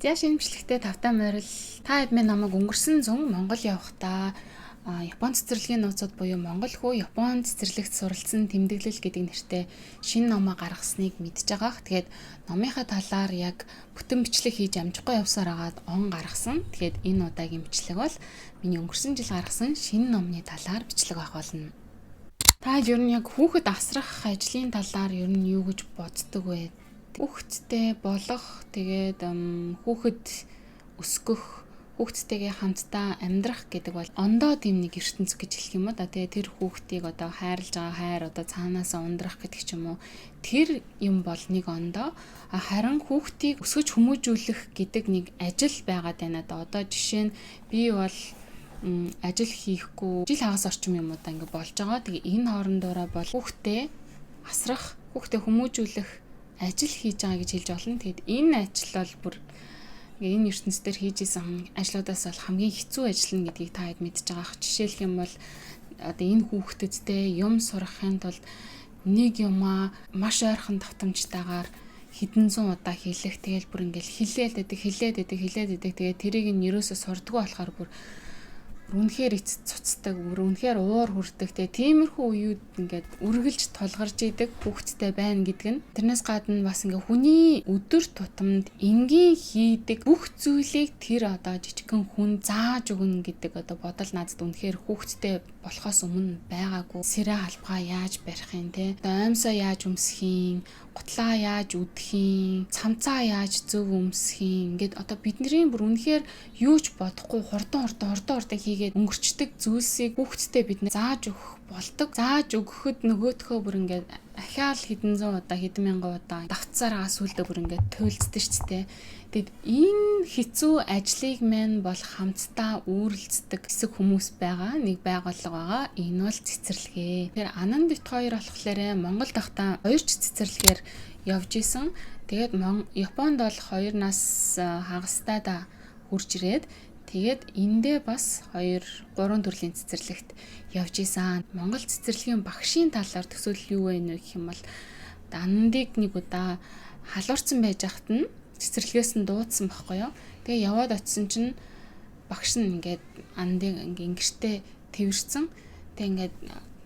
За шинэмчлэгтэй тавтай морил та хэд минь намайг өнгөрсөн зун Монгол явахдаа Япон цэцэрлэгийн нууцуд буюу Монгол хүү Япон цэцэрлэгт суралцсан тэмдэглэл гэдэг нэртэй шинэ номоо гаргасныг мэдж байгаах. Тэгээд номынхаа талаар яг бүтэн бичлэг хийж амжихгүй явсаар агаад он гаргасан. Тэгээд энэ удаагийн бичлэг бол миний өнгөрсөн жил гаргасан шинэ номны талаар бичлэг авах болно. Та ер нь яг хүүхэд асрах ажлын талаар ер нь юу гэж боддог вэ? Хүүхэдтэй болох, тэгээд хүүхэд өсгөх, хүүхэдтэйгээ хамтдаа амьдрах гэдэг бол ондоо тийм нэг ертөнц гэж хэлэх юм уу да. Тэгээд тэр хүүхдийг одоо хайрлаж байгаа хайр одоо цаанаасаа ундрах гэдэг ч юм уу. Тэр юм бол нэг ондоо. Харин хүүхдийг өсгөж хүмүүжүүлэх гэдэг нэг ажил байгаад байна да. Одоо жишээ нь би бол ажил хийхгүй жил хагас орчим юм уу да ингэ болж байгаа. Тэгээ энэ хоорондоороо бол хүүхдээ асрах, хүүхдээ хүмүүжүүлэх ажил хийж байгаа гэж хэлж болно. Тэгэд энэ ажил бол бүр энэ ертөнцийн хийж исэн ажлуудаас бол хамгийн хэцүү ажил нь гэдгийг та хэд мэдж байгаа. Жишээлх юм бол одоо энэ хүүхдэдтэй юм сурахын тулд нэг юмаа маш ойрхон давтамжтайгаар хэдэн зуун удаа хэлэх. Тэгэл бүр ингээл хэлээд байдаг. Тэгээд тэрийг нь ерөөсөө сурдггүй болохоор бүр үнэхээр эц цуцдаг, үнэхээр уур хүрдэг. Тиймэрхүү үеуд ингээд үргэлж толгарж идэг хүүхэдтэй байна гэдэг нь. Тэрнээс гадна бас ингээ хүний өдөр тутамд энгийн хийдэг бүх зүйлийг тэр одоо жижигхэн хүн зааж өгнө гэдэг одоо бодол надад үнэхээр хүүхэдтэй болохоос өмнө байгаагүй. Сэрэ халбгаа яаж барих юм те? Оймсоо яаж өмсөх, гутлаа яаж үдэх, цамцаа яаж зөв өмсөх. Ингээд одоо бидний бүр үнэхээр юу ч бодохгүй хурдан хийгээд өнгөрчдөг зүйлсийг хүүхэдтэй бид зааж өгөх болдог. Зааж өгөхөд нөгөөдхөө бүр ингээд ахаал хэдэн зуун удаа хэдэн мянган удаа давтсараа сүлдө бүр ингээд туйлддаг шүү дээ. Тэгэд энэ хэцүү ажлыг мань бол хамтдаа үүрэлцдэг хэсэг хүмүүс байгаа. Нэг байгууллага байгаа. Энэ бол цэцэрлэгээ. Тэр Анан бит хоёр болохоор Монголд ахтаа хоёр ч цэцэрлэгээр явж исэн. Тэгээд Японд бол 2 нас хагастай да хурж ирээд тэгээд эндээ бас 2-3 төрлийн цэцэрлэгт явж исэн. Монгол цэцэрлэгийн багшийн талаар төсөөлөл юу вэ гэх юм бол Анандыг нэг удаа халуурсан байж хахад нь цэцэрлэгээс нь дуудсан байхгүй юу. Тэгээ яваад очисон чинь багш нь ингээд Анандыг ингэртэй тэрсэн. Тэгээ ингээд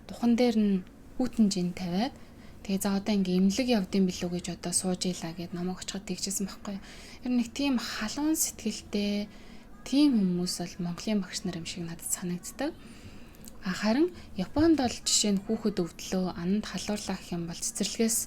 духан дээр нь хүүтэн жин тавиад тэгээ за одоо ингээ имлэг явдсан билүү гэж одоо сууж ийлаа гэд намайг очиход тэгжсэн байхгүй юу. Ер нь нэг тийм халуун сэтгэлтэй тийм хүмүүс бол Монголын багш нар юм шиг надад санагддаг. Харин Японд бол жишээ нь хүүхэд өвдлөө Ананд халуурлаа гэх юм бол цэцэрлэгээс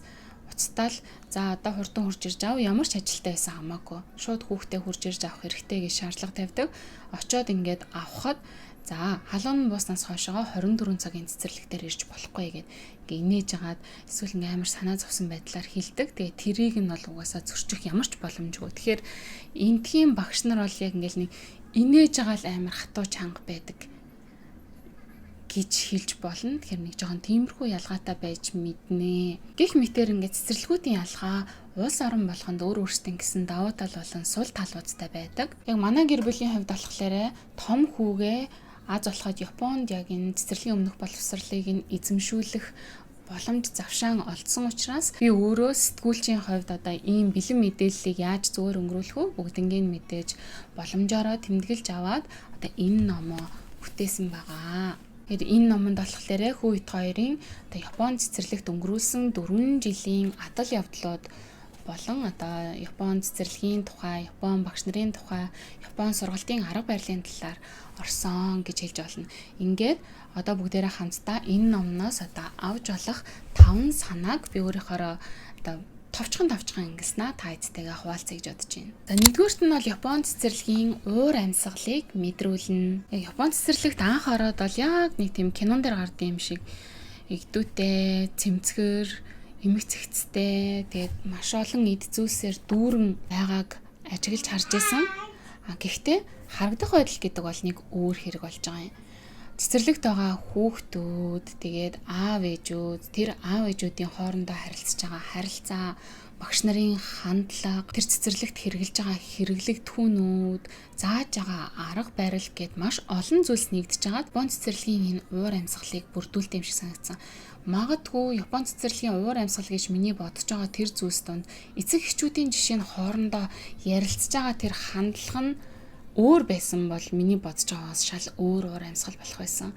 уцтаал за одоо хурдан хурж ирж аав ямар ч ажилтай байсан хамаагүй. Шууд хүүхдээ хурж ирж авах хэрэгтэй гэж шаардлага тавьдаг. Очоод ингээд авахад за халуун бууснаас хойшоо 24 цагийн цэцэрлэгтэр ирж болохгүй гэгээд ингээ инээж агаад эсвэл ингээ амар санаа зовсон байдлаар хилдэг. Тэгээ тэрийг нь бол угаасаа зөрчих ямар ч боломжгүй. Тэгэхээр эндхийн багш нар бол яг ингээл нэг инээж байгаа л амар хатуу чанга байдаг гэж хэлж болно. Тэгэхээр нэг жоохон тиймэрхүү ялгаатай байж мэднэ. Гэх мэтээр ингээ цэцэрлэгүүдийн ялгаа улс орон болгонд өөр өөрсдийн гэсэн давуу тал болон сул талуудтай байдаг. Яг манай гэр бүлийн хувьд болохоор том хүүгээ аз болоход Японд яг энэ цэцэрлэгийн өмнөх боловсролыг нь эзэмшүүлэх боломж завшаан олдсон учраас би өөрөө сэтгүүлчийн хувьд одоо ийм бэлэн мэдээллийг яаж зүгээр өнгөрүүлэх вэ? Бүгднийг мэдээж боломжоор тэмдэглэж аваад одоо энэ номоо бүтээсэн байгаа. Тэгэхээр энэ номонд болохоор хүү ит хоёрын одоо Япон цэцэрлэгт өнгөрүүлсэн 4 жилийн адал явдлууд болон одоо Япон цэцэрлэгийн тухай, Япон багш нарын тухай, Япон сургалтын арга барилын талаар орсон гэж хэлж болно. Ингээд одоо бүгдээрээ хамтдаа энэ номноос одоо авж болох 5 санааг би өөрийнхөө одоо товчхон ингэснэ та эцтэйгээ хуваалцъя гэж бодож байна. За нэгдүгээрт нь бол Япон цэцэрлэгийн уур амьсгалыг мэдрүүлнэ. Япон цэцэрлэгт анх ороод бол яг нэг тийм кинон дээр гардыг юм шиг игдүүтэй, цэмцгэр, эмэг цэгцтэй, тэгээд маш олон эд зүйлсээр дүүрэн байгааг ажиглаж харж байсан. Гэхдээ харагдах байдал гэдэг бол нэг өөр хэрэг болж байгаа юм. Цэцэрлэгт байгаа хүүхдүүд, тэгээд аав ээжүүд, тэр аав ээжүүдийн хоорондоо харилцаж байгаа харилцаа, багш нарын хандлага, тэр цэцэрлэгт хэрэгжилж байгаа хэрэглэгдэхүүнүүд, зааж байгаа арга барил гэд маш олон зүйлс нэгдэж байгаа. Япон цэцэрлэгийн энэ уур амьсгалыг бүрдүүлдэг юм шиг санагдсан. Магадгүй Япон цэцэрлэгийн уур амьсгал гэж миний бодож байгаа тэр зүйлс донд эцэг эхчүүдийн жишээ нь хоорондоо ярилцж байгаа тэр хандлага нь өөр байсан бол миний бодож байгаагаас шал өөр уур амьсгал болох байсан.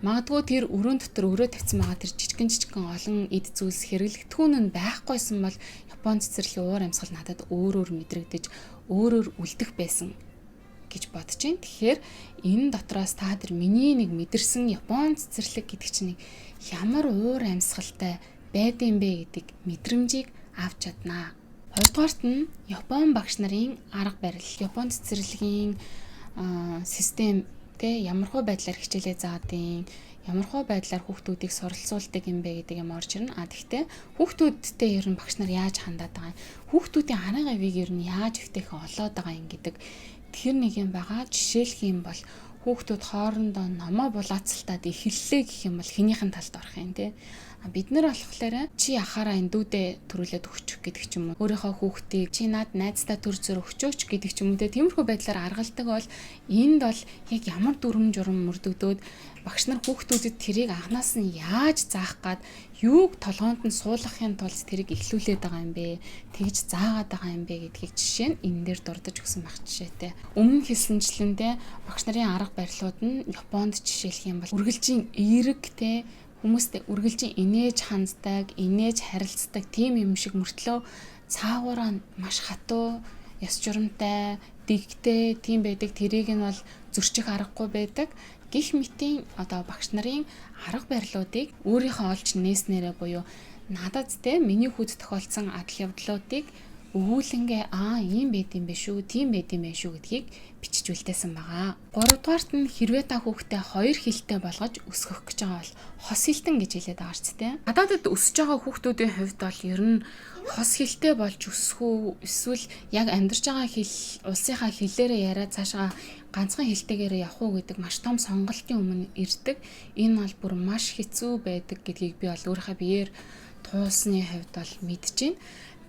Магадгүй тэр өрөөнд дотор өрөө тавьсан байгаа тэр жижигэн олон эд зүйлс хэрэглэгдэхүүн нь байхгүйсэн бол Япон цэцэрлэгийн уур амьсгал надад өөрөөр мэдрэгдэж өөрөөр үлдэх байсан гэж бодож байна. Тэгэхээр энэ дотроос та нар миний нэг мэдэрсэн Япон цэцэрлэг гэдэг чинь ямар уур амьсгалтай байдсан бэ гэдэг мэдрэмжийг авч чаднаа. Хоёрдугаарт нь Япон багш нарын арга барил, Япон цэцэрлэгийн систем ямархуу байдлаар хичээлээ заадаг, ямархуу байдлаар хүүхдүүдийг суралцуулдаг юм бэ гэдэг юм орж ирнэ. Тэгэхдээ хүүхдүүдтэй ер нь багш нар яаж хандаад байгаа юм, хүүхдүүдийн арга авийг ер нь яаж өвтөх олоод байгаа юм гэдэг тэр нэг юм байгаа. Жишээлх юм бол хүүхдүүд хоорондоо номоо булаацалтаад эхэллээ гэх юм бол хинийхэн талд орох юм те. Бид нар болохоор чи яхаараа эндүүдээ төрүүлээд өгчих гэдэг ч юм уу. Өөрийнхөө хүүхдийг чи над найзтай төр зөр өгчөөч гэдэг ч юм уу. Тиймэрхүү байдлаар аргалдаг бол энд бол яг ямар дүрм журм мөрдөгдөөд багш нар хүүхдүүдэд тэрийг анханаас нь яаж заах гад юуг толгоонд нь суулгахын тулд тэрийг эхлүүлээд байгаа юм бэ? Тэгж заагаад байгаа юм бэ гэдгийг жишээ нь энэ дээр дурдж өгсөн байх жишээтэй. Өмнө хэлсэнчлэн багш нарын арга барилууд нь Японд жишээлх юм бол үргэлжийн эерэг хүмүүстэй үргэлжийн инээж ханддаг, инээж харилцдаг тийм юм шиг мөртлөө цаагаараа маш хатуу, ёс журамтай, дэгтэй тийм байдаг. Тэрийг нь бол зөрчих аргагүй байдаг. Гэх мэтийн багш нарын арга барилуудыг өөрийнхөө олж нээснээрээ буюу надад миний хүүд тохиолдсон адал явдлуудыг өгүүлэнгээ ийм байд юм бэ шүү, тийм байд юм бэ шүү гэдгийг бичиж үлдээсэн байгаа. Гуравдугаарт нь хэрвээ та хүүхдээ хоёр хэлтэй болгож өсгөх гэж байгаа бол хос хэлтэн гэж хэлээд байгаа ч тийм. Гадаадд өсөж байгаа хүүхдүүдийн хувьд бол ер нь хос хэлтэй болж өсөх үү, эсвэл яг амьдарч байгаа улсынхаа хэлээрээ яриад цаашаа ганцхан хэлтэйгээр явах уу гэдэг маш том сонголтын өмнө ирдэг. Энэ бол бүр маш хэцүү байдаг гэдгийг би бол өөрийнхөө биеэр туулсны хувьд бол мэдэж байна.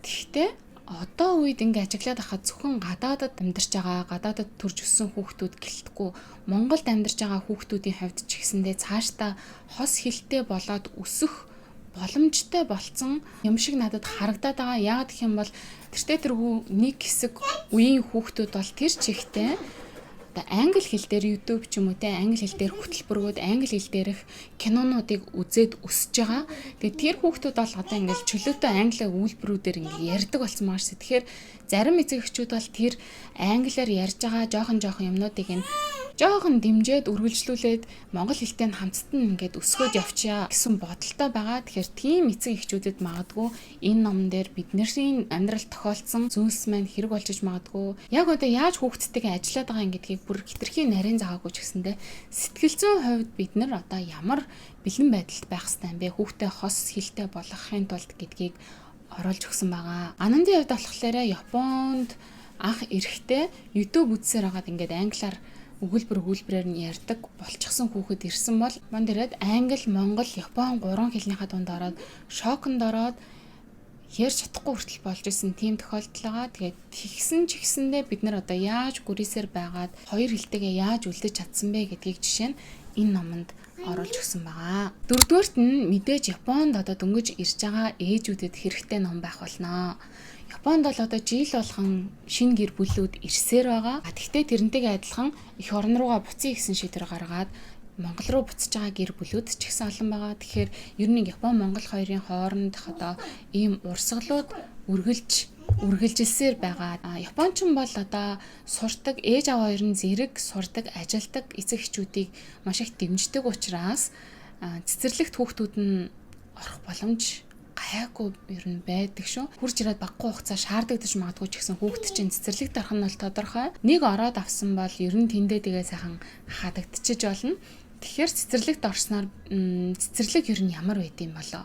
Тэгэхдээ одоо үед ингэ ажиглаад ахад зөвхөн гадаадд амьдарч байгаа, гадаадд төрж өссөн хүүхдүүд гэлтгүй Монголд амьдарч байгаа хүүхдүүдийн хувьд ч гэсэндээ цаашдаа хос хэлтэй болоод өсөх боломжтой болцсон юм шиг надад харагдаад байгаа. Яг гэх юм бол тэрхүү нэг хэсэг үеийн хүүхдүүд бол тэр чигтээ англи хэл дээр YouTube ч юм уу англи хэл дээр хөтөлбөргүүд англи хэл дээрх кинонуудыг үзээд өсөж байгаа. Тэгээд тэр хүүхдүүд бол одоо ингээл чөлөөтэй англи үйлбэрүүдээр ингээ ярьдаг болсон байгаа шүү. Тэгэхээр зарим эцэг эхчүүд бол тэр англиар ярьж байгаа жоохон юмнуудыг нь жоохон дэмжиж үргэлжлүүлээд монгол хэлтэй нь хамтдаа ингээд өсгөөд явчаа гэсэн бодолтой байгаа. Тэгэхээр тийм эцэг эхчүүдэд магадгүй энэ ном дээр бидний амьдралд тохиолдсон зүйлс маань хэрэг болж иж магадгүй. Яг одоо яаж хүүхдтэйгээ ажиллаад байгаа юм гэдгийг бүр хитрхи нарийн заагаагүй ч гэсэндээ сэтгэл зүйн хувьд бид нар одоо ямар бэлэн байдалд байх хэрэгтэй юм бэ? Хүүхдээ хос хэлтэй болгохын тулд гэдгийг оруулж өгсөн байгаа. Анандын хувьд болохоор Японд анх ирэхдээ YouTube үзсээр хагаад ингээд англиар өгүүлбэрээр нь ярьдаг болчихсон хүүхэд ирсэн бол манд ирээд англи, монгол, япон гурван хэлнийхээ дунд ороод шоконд ороод ярьж чадахгүй хүртэл болж исэн тийм тохиолдол байгаа. Тэгээд тэгсэн ч гэсэндээ бид нар одоо яаж гүрээсээр байгаад хоёр хэлтэйгээ яаж үлдэж чадсан бэ гэдгийг жишээ нь энэ номонд оруулж өгсөн байгаа. Дөрөвдүгээрт нь мэдээж Японд одоо дөнгөж ирж байгаа ээжүүдэд хэрэгтэй ном байх болноо. Японд бол одоо жил болгон шинэ гэр бүлүүд ирсээр байгаа. Гэхдээ тэрнтэйгээ адилхан эх орн руугаа буцъя гэсэн шийдвэр гаргаад Монгол руу буцаж байгаа гэр бүлүүд ч ихсэн олон байгаа. Тэгэхээр ер нь Япон Монгол хоёрын хоорондох одоо ийм урсгалууд үргэлжилсээр байгаа. Япончин бол одоо сурдаг ээж аваа хоёр нь зэрэг сурдаг, ажилдаг эцэг эхчүүдийг маш их дэмждэг учраас цэцэрлэгт хүүхдүүд нь орох боломж гайгүй ер нь байдаг шүү. Хурж ирээд баггүй хугацаа шаардагдаж магадгүй ч гэсэн хүүхд чинь цэцэрлэгт орох нь бол тодорхой. Нэг ороод авсан бол ер нь тэндээ тэгээ сайхан хадагдчихж болно. Тэгэхээр цэцэрлэгт орсноор цэцэрлэг ер нь ямар байд юм болоо?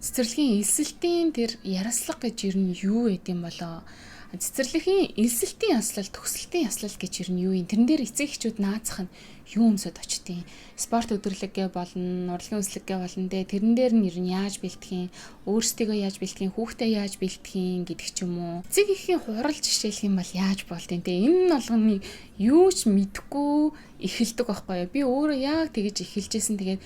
Цэцэрлэгийн элсэлтийн тэр яриаслага гэж ер нь юу байд юм болоо? Цэцэрлэгийн элсэлтийн яслал, төгсөлтийн яслал гэж ер нь юу юм? Тэрэн дээр эцэг эхчүүд наацах нь юу өмсөд очтیں۔ Спорт өдрлөггээ болно, урлагийн үзлэггээ болно те. Тэрэн дээр нь ер нь яаж бэлтгэх юм, өөрсдийгөө яаж бэлтгэх юм, хүүхдээ яаж бэлтгэх юм гэдэг ч юм уу. Эцэг эхийн хурал жишээлх юм бол яаж болтیں۔ Тэ энэ нь болгоны юу ч мэдэхгүй эхэлдэг байхгүй юу. Би өөрөө яг тэгэж эхэлжсэн. Тэгээд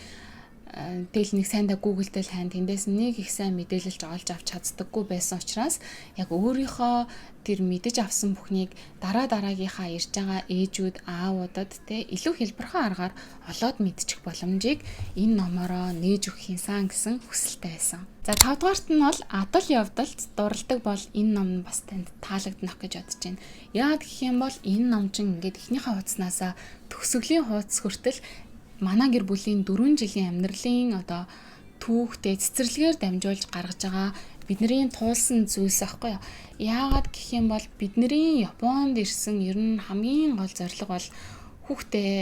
Тэгэл нэг сайндаа Google дээр хайн тэндээс нэг их сайн мэдээлэлж олж авч чаддаггүй байсан учраас яг өөрийнхөө тэр мэдэж авсан бүхнийг дараагийнхаа ирж байгаа ээжүүд, аавуудад те илүү хэлбэрхэн аргаар олоод мэдчих боломжийг энэ номороо нээж өгөх юмсан гэсэн хүсэлтэй байсан. За 5 дугаарт нь бол адал явдалд дурладаг бол энэ ном нь бас танд таалагдах гэж бодож байна. Яагаад гэх юм бол энэ ном чинь ингээд эхнийхээ хуудаснасаа төгсгөлийн хуудас хүртэл манай гэр бүлийн 4 жилийн амьдралын одоо түүхтэй цэцэрлэгээр дамжуулж гаргаж байгаа бидний туулсан зүйлс аахгүй юу. Яагаад гэх юм бол бидний Японд ирсэн ер нь хамгийн гол зорилго бол хүүхдээ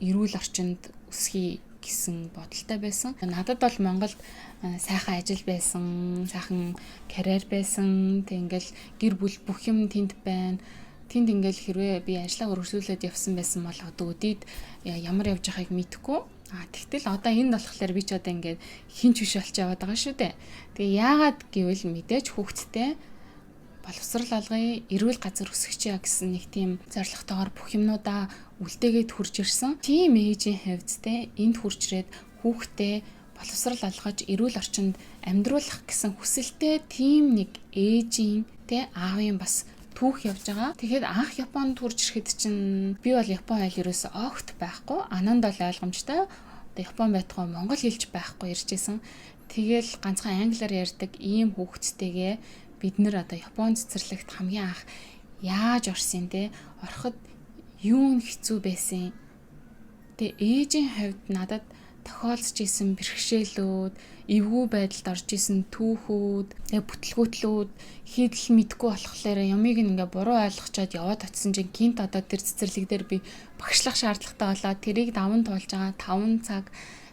эрүүл орчинд өсгий гэсэн бодолтой байсан. Надад бол Монголд сайхан ажил байсан, сайхан карьер байсан. Тэг ингээл гэр бүл бүх юм тэнд байна. Тэнд ингээл хэрвээ би ажлаа өргөжлүүлээд явсан байсан бол одоо өдийд ямар явж байгааг мэдэхгүй. Тэгтэл одоо энд болохоор би ч одоо ингээд хинч биш болж яваад байгаа шүү дээ. Тэгээ яагаад гэвэл мэдээж хүүхдтэй боловсрал алгая, эрүүл газар өсгөчье гэсэн нэг тийм зорилготойгоор бүх юмнуудаа үлдээгээд хурж ирсэн. Тийм ээжийн хувьд те энд хуржрээд хүүхдээ боловсрал алгаж эрүүл орчинд амьдруулах гэсэн хүсэлтэй тийм нэг ээжийн те аавын бас түүх явж байгаа. Тэгэхээр анх Японд хурж ирэхэд чинь би бол Япон айл ерөөсөө огт байхгүй. Ананд бол ойлгомжтой. Одоо Япон байтугай монгол хэлж байхгүй иржсэн. Тэгэл ганцхан англиар ярьдаг ийм хүүхэдтэйгээ бид нэр одоо Япон цэцэрлэгт хамгийн анх яаж орсон те ороход юу хэцүү байсан. Тэгээ ээжийн хувьд надад тохиолдож исэн бэрхшээлүүд, эвгүй байдалд орж исэн түүхүүд, бүтлгүүтлүүд хийдэл мэдгүй болохоор ямиг ингээ буруу ойлгочоод яваад очисон чинь гинт одоо тэр цэцэрлэг дээр би багшлах шаардлагатай болоод тэрийг даван туулж байгаа 5 цаг.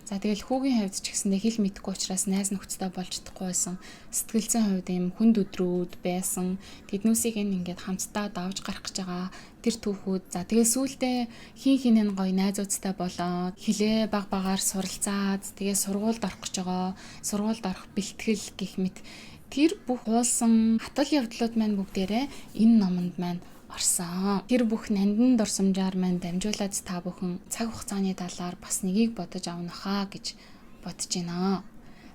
За тэгэл хүүгийн хувьд ч гэсэндээ хэл мэдгүй учраас найз нөхдөдөө болж чадахгүй байсан. Сэтгэл зүйн хувьд ийм хүнд өдрүүд байсан. Тэднүүсийг ингээд хамтдаа давж гарах гэж байгаа тэр түүхүүд. За тэгээ сүүлдээ хин гоё найзуудтай болоод хилээ баг багаар суралцаад тэгээ сургуульд орох гэж байгаа. Сургуульд орох бэлтгэл гэх мэт тэр бүх хуулсан хатал явдлууд маань бүгдээрээ энэ номонд маань орсон. Тэр бүх нандин дурсамжаар маань дамжуулаад та бүхэн цаг хугацааны талаар бас нэгийг бодож авна хаа гэж бодож байна.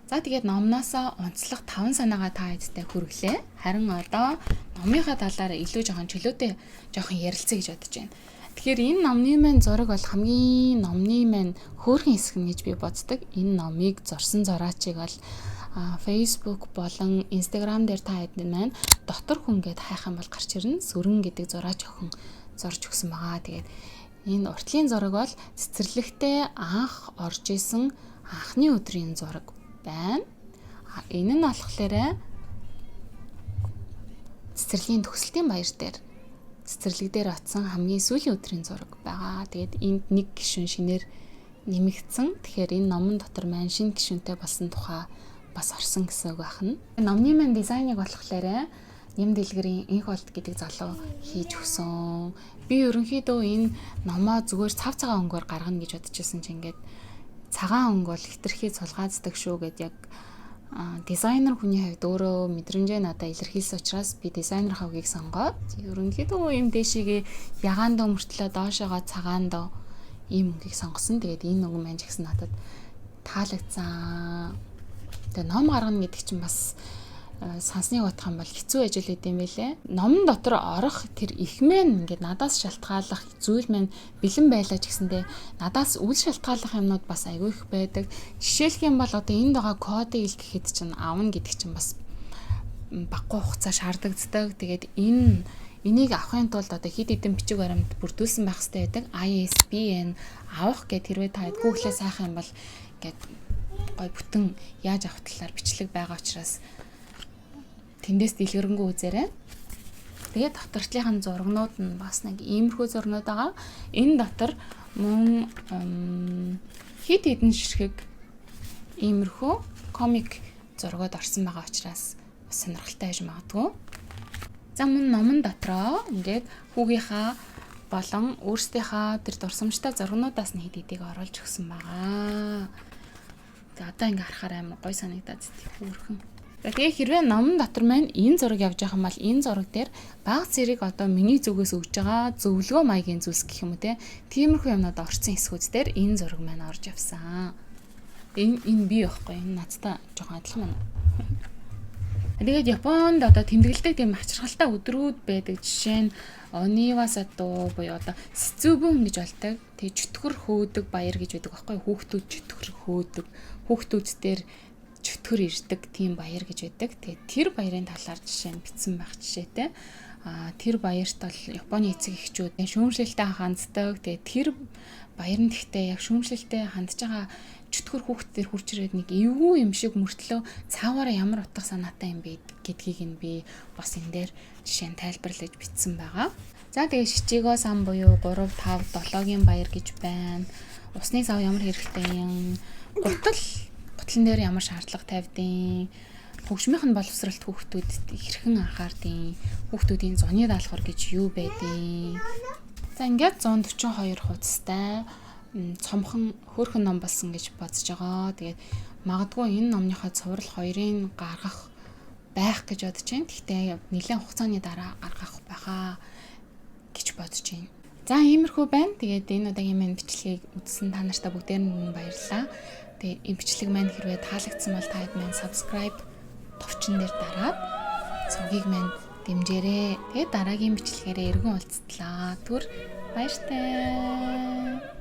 За тэгээд номноосоо онцлог 5 санаагаа та хэдтэй хүргэлээ. Харин одоо номынхаа талаар илүү жоохон чөлөөтэй жоохон ярилцъя гэж бодож байна. Тэгэхээр энэ номны маань зураг бол хамгийн номны маань хөөрхөн хэсэг нь гэж би боддог. Энэ номыг зорсон зураачийг бол Facebook болон Instagram дээр та хэдэн маань дотор хүн гэд хайх юм бол гарч ирнэ. Сүрэн гэдэг зураач охин зорж өгсөн байгаа. Тэгээд энэ уртлын зураг бол цэцэрлэгтээ анх орж исэн анхны өдрийн зураг байна. Энэ нь болохоор цэцэрлэгийн төгсөлтийн баяр дээр цэцэрлэг дээр очсон хамгийн сүүлийн өдрийн зураг байгаа. Тэгээд энд нэг гишүүн шинээр нэмэгдсэн. Тэгэхээр энэ номон дотор маань шинэ гишүүнтэй болсон тухай бас орсон гэсэн үг байна. Номны маань дизайныг болохоор Нэм дэлгэрийн инх болт гэдэг залуу хийж өгсөн. Би ерөнхийдөө энэ номоо зүгээр цав цагаан өнгөөр гаргана гэж бодож байсан чинь ингээд цагаан өнгө бол хитрхий цулгаацдаг шүү гэд яг дизайнер хүний хувьд өөрөө мэдрэмжээ надад илэрхийлсэн учраас би дизайнер хавгийг сонгоод ерөнхийдөө ийм дэшигээ ягаандаа мөртлөө доошоогоо цагаандаа ийм өнгөийг сонгосон. Тэгээд энэ өнгө маань ч гэсэн надад таалагдсан. Тэгээ ном гаргана гэдэг чинь бас сансныг бодох юм бол хэцүү ажил гэдэм байлээ. Номон дотор орох тэр их мэн ингээд надаас шалтгааллах зүйл маань бэлэн байлаа ч гэсэндээ надаас үл шалтгааллах юмнууд бас айгүй их байдаг. Жишээлх юм бол одоо энд байгаа кодыг ил гэхэд чинь аавна гэдэг чинь бас баггүй хугацаа шаардлагатай. Тэгээд энийг авахын тулд одоо хэд хэдэн бичиг баримт бүрдүүлсэн байх хэрэгтэй байдаг. ISBN авах гэд хэрвээ та Google-ээс хайх юм бол ингээд гой бүтэн яаж авах талаар бичлэг байгаа учраас тэндээс дэлгэрэнгүй үзээрэй. Тэгээд докторчлын зургнууд нь бас нэг иймэрхүү зургнууд байгаа. Энэ дотор мөн хит хитэн ширхэг иймэрхүү комик зургууд орсон байгаа учраас бас сонирхолтой байж магадгүй. За мөн номон дотроо ингээд хүүгийнхаа болон өөрсдийнхаа тэр дурсамжтай зургнуудаас нь хит хитийг оруулж өгсөн байгаа. За одоо ингээ харахаар амар гой санагдаад хөөрхөн. Тэгээ хэрвээ номон дотор маань энэ зураг явж байгаа юм бол энэ зураг дээр баг зэрэг одоо миний зүгээс өгж байгаа зөвлөгөө маягийн зүйлс гэх юм уу те. Тиймэрхүү юмнууд орсон хэсгүүд дээр энэ зураг маань орж явсан. Энэ би байхгүй. Энэ надтай жоохон адилхан байна. Тэгээд Японд одоо тэмдэглэдэг тийм хачирхалтай өдрүүд байдаг. Жишээ нь Онивасато буюу одоо Сэцүүбүн гэж болдог. Тэгээ чөтгөр хөөдөг баяр гэж байдаг байхгүй. Хүүхдүүд чөтгөр хөөдөг. Хүүхдүүд дээр чөтгөр ирдэг тийм баяр гэж байдаг. Тэгээ тэр баярын талаар жишээ нь бичсэн байх жишээтэй. Тэр баярт бол Японы эцэг эхчүүд шүүмжлэлтэй ханддаг. Тэгээ тэр баяр нь гэхдээ яг шүүмжлэлтэй хандж байгаа чөтгөр хүүхдээр хурж ирээд нэг эвгүй юм шиг мөртлөө цааваараа ямар утга санаатай юм бэ гэдгийг нь би бас энэ дээр жишээ нь тайлбарлаж бичсэн байгаа. За тэгээ Шичиго сан буюу 3 5 7-гийн баяр гэж байна. Усны сав ямар хэрэгтэй юм? Гутлан дээр ямар шаардлага тавьдیں۔ Хөгжмийнх нь боловсралт хүүхдүүдэд хэрхэн анхаардیں۔ Хүүхдүүдийн зуны даалгавар гэж юу байдیں۔ За ингээд 142 хуудастай цомхон хөөрхөн ном болсон гэж бодож байгаа. Тэгээд магадгүй энэ номныхоо цуврал 2-ыг гаргах байх гэж бодож байна. Гэхдээ нэлээд хугацааны дараа гаргах байхаа гэж бодож байна. За иймэрхүү байна. Тэгээд энэ удаагийн маань бичлэгийг үзсэн та нартай бүгдээр нь баярлалаа. Тэгээд энэ бичлэг маань хэрвээ таалагдсан бол та хэд маань subscribe товчон дээр дараад цогийг маань дэмжээрэй. Тэгээд дараагийн бичлэгээрээ эргэн уулзтлаа. Түр баяртай.